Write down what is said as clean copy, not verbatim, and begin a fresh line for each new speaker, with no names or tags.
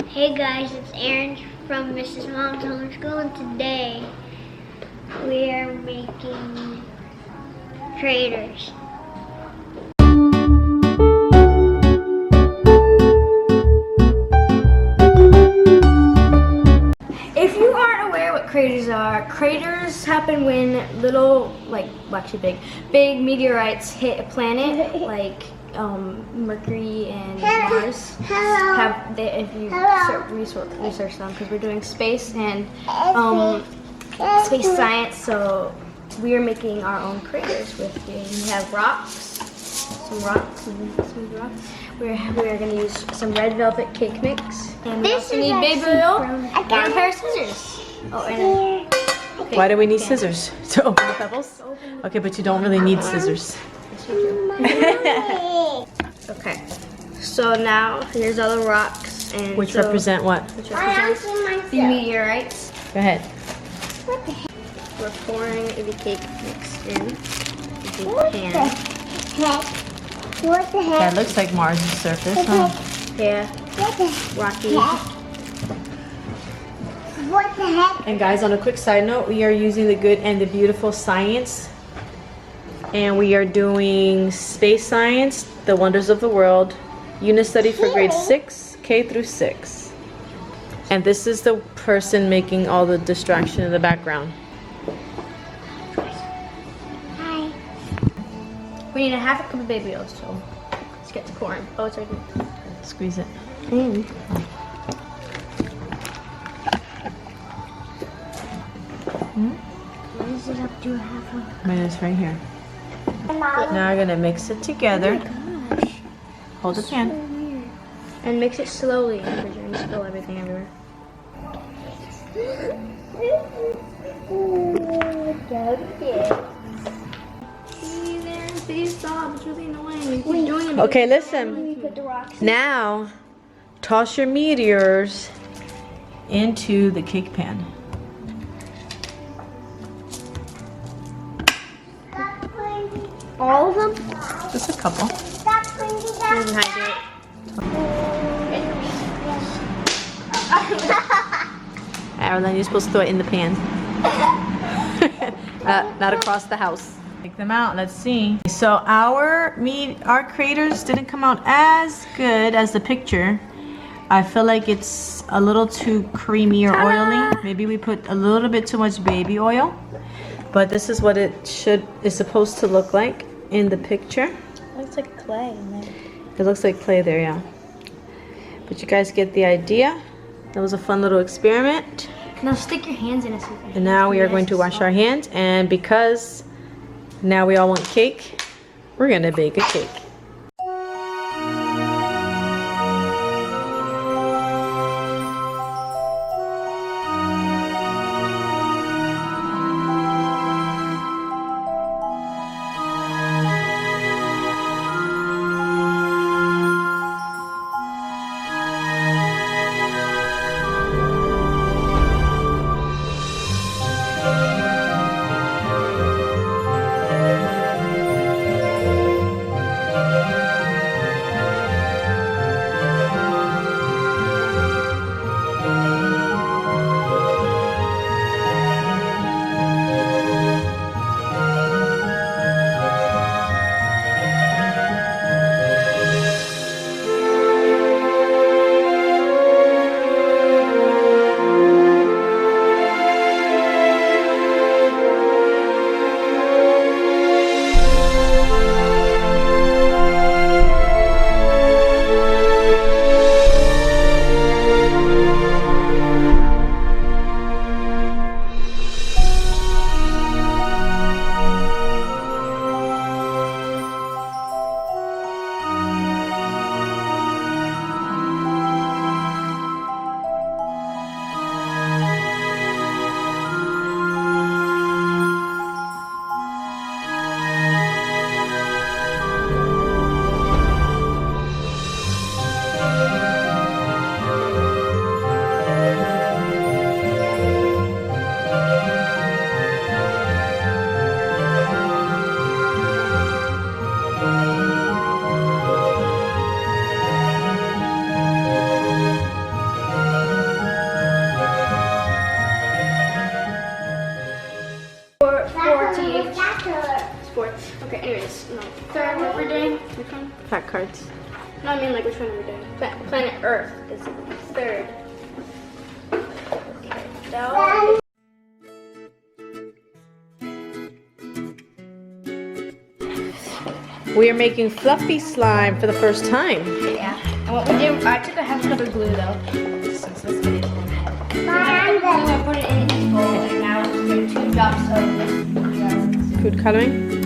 Hey guys, it's Aaron from Mrs. Mom's Homeschool, and today we are making craters.
If you aren't aware what craters happen when little, big meteorites hit a planet, like Mercury and Mars. If you research them, because we're doing space and space science, so we are making our own craters with we have some rocks. We're going to use some red velvet cake mix, and we also need baby oil and a pair of scissors. Oh, and
why do we need scissors? To open the pebbles? Okay, but you don't really need scissors.
Okay, so now here's all the rocks, and
which represent what?
Which represents the meteorites.
Go ahead.
We're pouring the cake mix in the pan.
What the heck?
That looks like Mars' surface, huh?
Yeah. Rocky.
What the heck?
And guys, on a quick side note, we are using the Good and the Beautiful Science. And we are doing space science, the wonders of the world, unit study for grade 6, K through 6. And this is the person making all the distraction in the background.
Hi.
We need a half a cup of baby oil, so let's get to pouring. Oh, it's right here.
Squeeze it.
What is it up to half of?
Mine is right here. Now we're gonna mix it together.
Oh my gosh.
Hold the pan.
And mix it slowly, because you're going to spill everything everywhere. Please stop. It's really annoying. We're doing it.
Okay, listen.
Put the rocks.
Now, toss your meteors into the cake pan.
All of them?
Just a couple.
Here's how I do it.
Then you're supposed to throw it in the pan. Not across the house. Take them out. Let's see. So our craters didn't come out as good as the picture. I feel like it's a little too creamy or oily. Maybe we put a little bit too much baby oil. But this is what it is supposed to look like in the picture.
It looks like clay in there.
It looks like clay there, yeah. But you guys get the idea. That was a fun little experiment.
Now stick your hands in it.
And now we are going to wash our hands, and because now we all want cake, we're gonna bake a cake. cards.
No, I mean like which one are we doing? Planet Earth is third. Okay, down.
We are making fluffy slime for the first time.
Yeah. And what we did, I took a half cup of glue though, since this video. I put it in each bowl, and now we're 2 drops of this.
Food coloring.